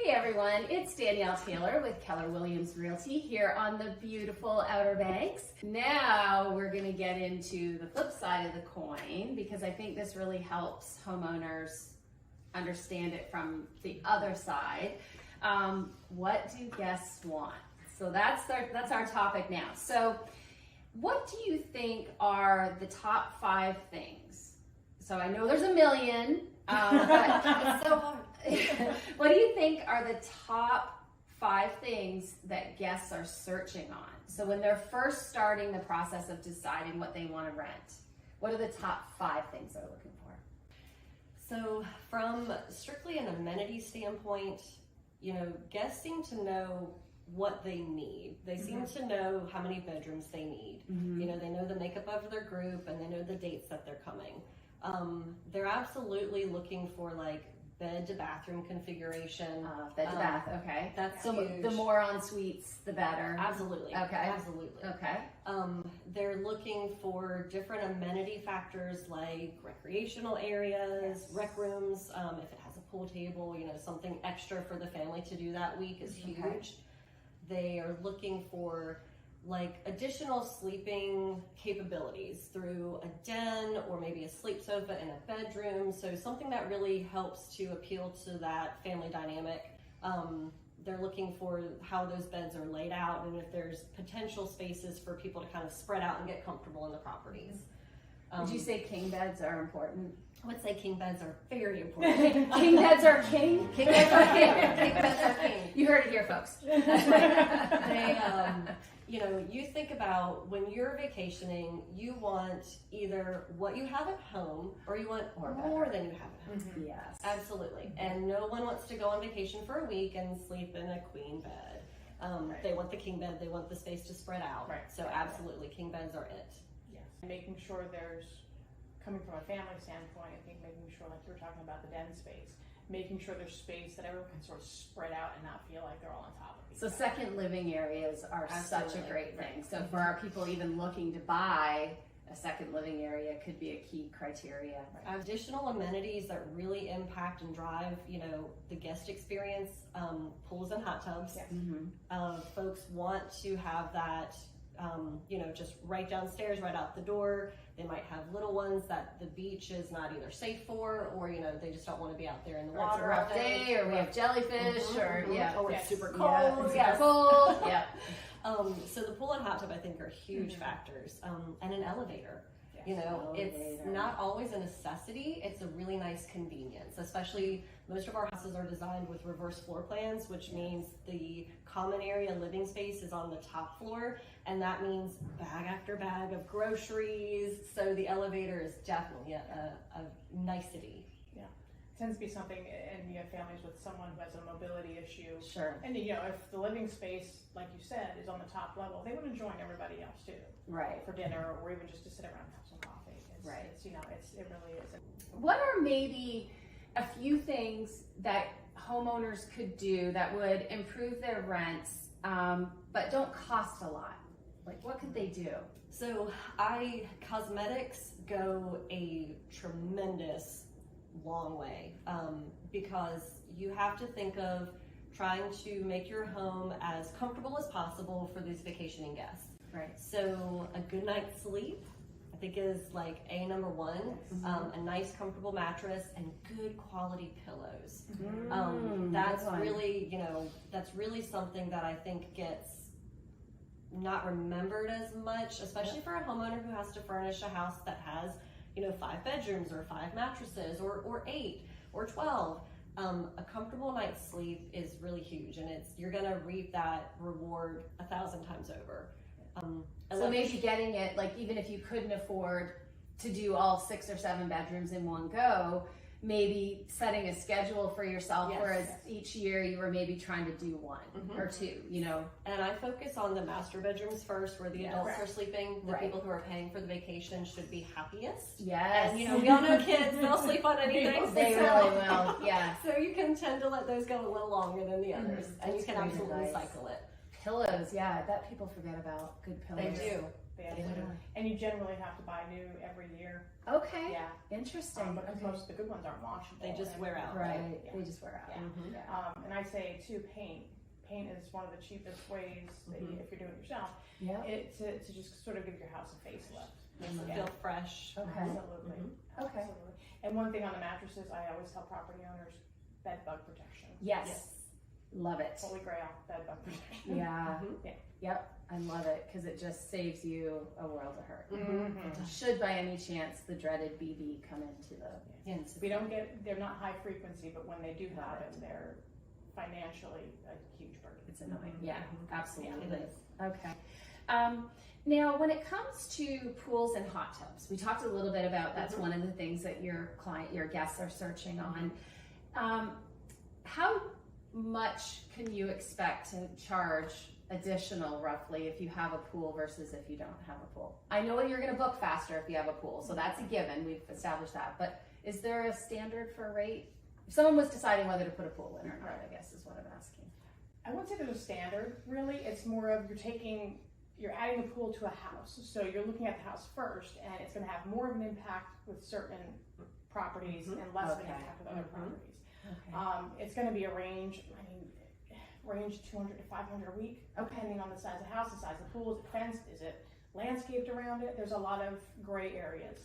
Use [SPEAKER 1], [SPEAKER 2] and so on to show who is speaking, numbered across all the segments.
[SPEAKER 1] Hey everyone, it's Danielle Taylor with Keller Williams Realty here on the beautiful Outer Banks. Now we're going to get into the flip side of the coin because I think this really helps homeowners understand it from the other side. What do guests want? So that's our topic now. So what do you think are the top 5 things? So I know there's a million, but it's so hard. What do you think are the top 5 things that guests are searching on? So when they're first starting the process of deciding what they want to rent, what are the top 5 things they're looking for?
[SPEAKER 2] So from strictly an amenity standpoint, guests seem to know what they need. They seem to know how many bedrooms they need. They know the makeup of their group and they know the dates that they're coming. They're absolutely looking for like bed to bathroom configuration.
[SPEAKER 1] Bed to bath, okay.
[SPEAKER 2] That's
[SPEAKER 1] so
[SPEAKER 2] huge.
[SPEAKER 1] The more en suites, the better.
[SPEAKER 2] Absolutely.
[SPEAKER 1] Okay.
[SPEAKER 2] Absolutely.
[SPEAKER 1] Okay.
[SPEAKER 2] They're looking for different amenity factors like recreational areas, rec rooms. If it has a pool table, something extra for the family to do that week is huge.
[SPEAKER 1] Okay.
[SPEAKER 2] They are looking for like additional sleeping capabilities through a den or maybe a sleep sofa in a bedroom. So something that really helps to appeal to that family dynamic. They're looking for how those beds are laid out and if there's potential spaces for people to kind of spread out and get comfortable in the properties.
[SPEAKER 1] Would you say king beds are important?
[SPEAKER 2] I would say king beds are very important.
[SPEAKER 1] King beds are king?
[SPEAKER 2] King beds are king. King beds are king.
[SPEAKER 1] You heard it here, folks.
[SPEAKER 2] That's right. They, you think about when you're vacationing, you want either what you have at home or you want more than you have at home.
[SPEAKER 1] Yes.
[SPEAKER 2] Absolutely. And no one wants to go on vacation for a week and sleep in a queen bed. They want the king bed. They want the space to spread out.
[SPEAKER 3] Right.
[SPEAKER 2] So absolutely, king beds are it.
[SPEAKER 3] Yes. Making sure coming from a family standpoint, I think making sure, like you were talking about the den space, making sure there's space that everyone can sort of spread out and not feel like they're all on top of each other.
[SPEAKER 1] So second living areas are
[SPEAKER 2] Absolutely.
[SPEAKER 1] such a great thing. So for our people even looking to buy a second living area could be a key criteria.
[SPEAKER 2] Additional amenities that really impact and drive, the guest experience, pools and hot tubs.
[SPEAKER 3] Yes.
[SPEAKER 2] Folks want to have that, just right downstairs, right out the door. They might have little ones that the beach is not either safe for, or they just don't want to be out there in the water.
[SPEAKER 1] It's a rough day, or we have jellyfish, or
[SPEAKER 2] or
[SPEAKER 1] yes.
[SPEAKER 2] it's super cold.
[SPEAKER 1] Yeah, cold. Yeah.
[SPEAKER 2] So the pool and hot tub, I think, are huge factors, and an elevator.
[SPEAKER 3] Yes.
[SPEAKER 2] It's not always a necessity. It's a really nice convenience, especially most of our houses are designed with reverse floor plans, which means the common area living space is on the top floor, and that means bag after bag of groceries. So the elevator is definitely a nicety.
[SPEAKER 3] Yeah. It tends to be something, and you have families with someone who has a mobility issue.
[SPEAKER 1] Sure.
[SPEAKER 3] And if the living space, like you said, is on the top level, they want to join everybody else too.
[SPEAKER 1] Right.
[SPEAKER 3] For dinner, or even just to sit around and have some coffee.
[SPEAKER 1] Right.
[SPEAKER 3] It really is.
[SPEAKER 1] What are maybe a few things that homeowners could do that would improve their rents, but don't cost a lot? Like, what could they do?
[SPEAKER 2] So cosmetics go a tremendous long way, because you have to think of trying to make your home as comfortable as possible for these vacationing guests.
[SPEAKER 1] Right.
[SPEAKER 2] So a good night's sleep, I think, is like number 1. A nice comfortable mattress and good quality pillows. That's really, that's really something that I think gets not remembered as much, especially for a homeowner who has to furnish a house that has, 5 bedrooms or 5 mattresses or 8 or 12. A comfortable night's sleep is really huge, and you're gonna reap that reward 1,000 times over.
[SPEAKER 1] So maybe getting it, like, even if you couldn't afford to do all 6 or 7 bedrooms in one go, maybe setting a schedule for yourself, whereas each year you were maybe trying to do 1 or 2,
[SPEAKER 2] And I focus on the master bedrooms first, where the adults are sleeping. The people who are paying for the vacation should be happiest.
[SPEAKER 1] Yes.
[SPEAKER 2] And we all know kids, they'll sleep on anything.
[SPEAKER 1] They really will, yeah.
[SPEAKER 2] So you can tend to let those go a little longer than the others, and you can absolutely cycle it.
[SPEAKER 1] Pillows, yeah, I bet people forget about good pillows.
[SPEAKER 2] They do.
[SPEAKER 3] They absolutely do. And you generally have to buy new every year.
[SPEAKER 1] Okay.
[SPEAKER 3] Yeah.
[SPEAKER 1] Interesting.
[SPEAKER 3] Because most of the good ones aren't washable.
[SPEAKER 2] They just wear out.
[SPEAKER 1] Right.
[SPEAKER 3] Yeah.
[SPEAKER 1] They just wear out.
[SPEAKER 3] Yeah.
[SPEAKER 2] Mm-hmm.
[SPEAKER 1] Yeah.
[SPEAKER 3] And I say too, paint. Paint is one of the cheapest ways that you, if you're doing it yourself,
[SPEAKER 1] Yeah.
[SPEAKER 3] to just sort of give your house a facelift.
[SPEAKER 2] Makes it feel fresh.
[SPEAKER 1] Okay.
[SPEAKER 3] Absolutely.
[SPEAKER 1] Okay.
[SPEAKER 3] Absolutely. And one thing on the mattresses, I always tell property owners, bed bug protection.
[SPEAKER 1] Yes. Love it.
[SPEAKER 3] Holy grail, bed bug protection.
[SPEAKER 1] Yeah.
[SPEAKER 3] Yeah.
[SPEAKER 1] Yep. I love it because it just saves you a world of hurt.
[SPEAKER 3] Mm-hmm.
[SPEAKER 1] Should by any chance the dreaded BB come into the
[SPEAKER 2] Yes.
[SPEAKER 3] They're not high frequency, but when they do happen, they're financially a huge burden.
[SPEAKER 1] It's annoying. Yeah, absolutely.
[SPEAKER 2] It is.
[SPEAKER 1] Okay. Now, when it comes to pools and hot tubs, we talked a little bit about that's one of the things that your guests are searching on. How much can you expect to charge additional roughly if you have a pool versus if you don't have a pool? I know you're going to book faster if you have a pool, so that's a given. We've established that. But is there a standard for rate? If someone was deciding whether to put a pool in or not, I guess is what I'm asking.
[SPEAKER 3] I wouldn't say there's a standard, really. It's more of you're adding the pool to a house. So you're looking at the house first, and it's going to have more of an impact with certain properties and less of an impact with other properties.
[SPEAKER 1] Okay.
[SPEAKER 3] It's going to be a range, range 200 to 500 a week, depending on the size of the house, the size of the pool. Is it fenced? Is it landscaped around it? There's a lot of gray areas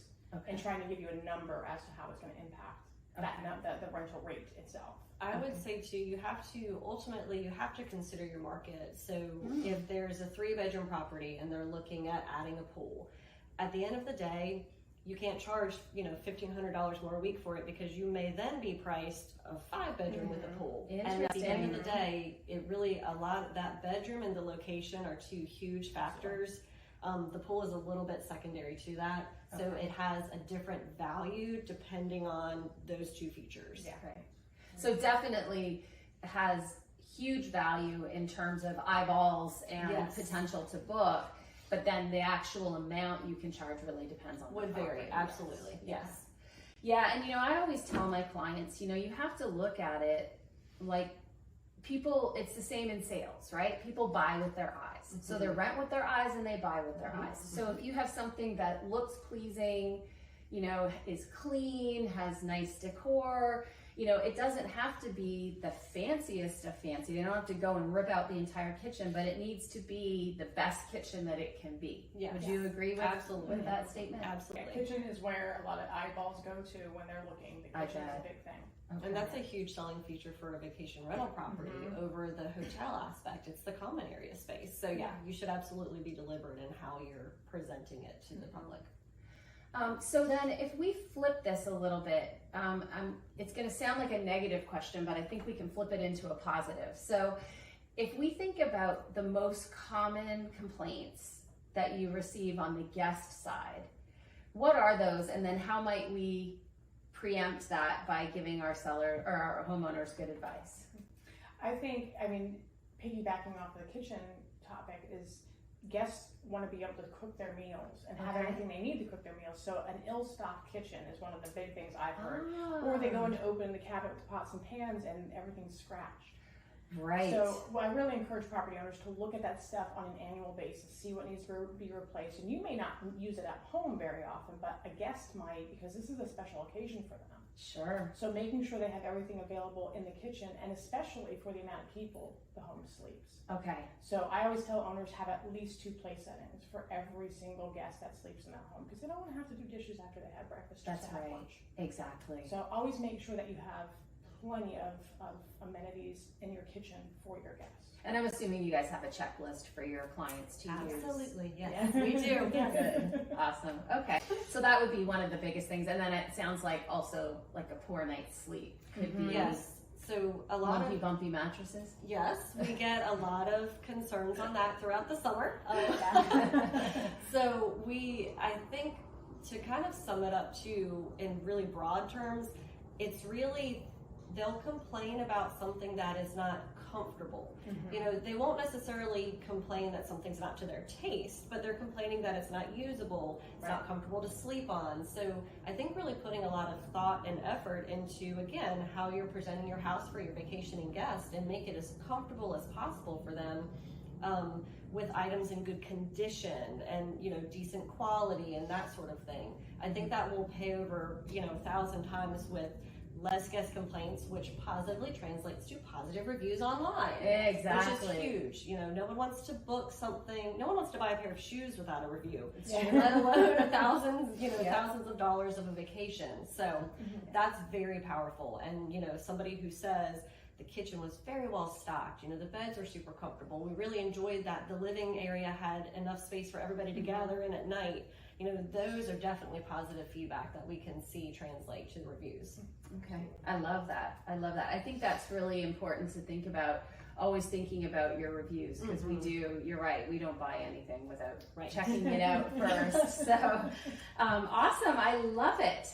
[SPEAKER 3] in trying to give you a number as to how it's going to impact the rental rate itself.
[SPEAKER 2] I would say too, you have to consider your market. So if there's a 3-bedroom property and they're looking at adding a pool, at the end of the day, you can't charge, $1,500 more a week for it because you may then be priced a 5-bedroom with a pool. And at the end of the day, that bedroom and the location are 2 huge factors. The pool is a little bit secondary to that. So it has a different value depending on those 2 features.
[SPEAKER 1] Yeah. Right. So definitely has huge value in terms of eyeballs and potential to book. But then the actual amount you can charge really depends on
[SPEAKER 2] would vary. Absolutely. Yes.
[SPEAKER 1] Yeah. And I always tell my clients, you have to look at it like people, it's the same in sales, right? People buy with their eyes. So they rent with their eyes and they buy with their eyes. So if you have something that looks pleasing, is clean, has nice decor, it doesn't have to be the fanciest of fancy. They don't have to go and rip out the entire kitchen, but it needs to be the best kitchen that it can be.
[SPEAKER 2] Yeah.
[SPEAKER 1] Would you agree with that statement?
[SPEAKER 2] Absolutely.
[SPEAKER 3] Yeah, kitchen is where a lot of eyeballs go to when they're looking. The kitchen is a big thing.
[SPEAKER 1] Okay.
[SPEAKER 2] And that's a huge selling feature for a vacation rental property over the hotel aspect. It's the common area space. So you should absolutely be deliberate in how you're presenting it to the public.
[SPEAKER 1] So then if we flip this a little bit, it's going to sound like a negative question, but I think we can flip it into a positive. So if we think about the most common complaints that you receive on the guest side, what are those? And then how might we preempt that by giving our seller or our homeowners good advice?
[SPEAKER 3] I think, piggybacking off the kitchen topic is guests want to be able to cook their meals and have everything they need to cook their meals. So an ill-stocked kitchen is one of the big things I've heard. Or they go in to open the cabinet with pots and pans and everything's scratched.
[SPEAKER 1] Right.
[SPEAKER 3] So I really encourage property owners to look at that stuff on an annual basis, see what needs to be replaced. And you may not use it at home very often, but a guest might, because this is a special occasion for them.
[SPEAKER 1] Sure.
[SPEAKER 3] So making sure they have everything available in the kitchen, and especially for the amount of people the home sleeps.
[SPEAKER 1] Okay.
[SPEAKER 3] So I always tell owners have at least 2 place settings for every single guest that sleeps in that home, because they don't want to have to do dishes after they have breakfast.
[SPEAKER 1] That's
[SPEAKER 3] just to have
[SPEAKER 1] right.
[SPEAKER 3] lunch.
[SPEAKER 1] Exactly.
[SPEAKER 3] So always make sure that you have plenty of amenities in your kitchen for your guests.
[SPEAKER 1] And I'm assuming you guys have a checklist for your clients to use.
[SPEAKER 2] Absolutely, yes.
[SPEAKER 3] Yeah.
[SPEAKER 2] We do.
[SPEAKER 1] Good. Awesome. Okay. So that would be one of the biggest things. And then it sounds like also like a poor night's sleep could be.
[SPEAKER 2] Yes. So a lot
[SPEAKER 1] lumpy,
[SPEAKER 2] of
[SPEAKER 1] bumpy mattresses.
[SPEAKER 2] Yes, we get a lot of concerns on that throughout the summer. So I think to kind of sum it up too in really broad terms, it's really they'll complain about something that is not comfortable. They won't necessarily complain that something's not to their taste, but they're complaining that it's not usable, it's not comfortable to sleep on. So I think really putting a lot of thought and effort into, again, how you're presenting your house for your vacationing guest and make it as comfortable as possible for them. with items in good condition and, you know, decent quality and that sort of thing. I think that will pay over, you know, 1,000 times with less guest complaints, which positively translates to positive reviews online.
[SPEAKER 1] Exactly.
[SPEAKER 2] Which is huge. You know, no one wants to book something, no one wants to buy a pair of shoes without a review,
[SPEAKER 3] Yeah.
[SPEAKER 2] let alone thousands of dollars of a vacation. So that's very powerful. And, you know, somebody who says the kitchen was very well stocked, you know, the beds are super comfortable. We really enjoyed that. The living area had enough space for everybody to gather in at night. You know, those are definitely positive feedback that we can see translate to the reviews.
[SPEAKER 1] Okay, I love that. I love that. I think that's really important to think about, always thinking about your reviews, because we do, you're right, we don't buy anything without checking it out first. So awesome, I love it.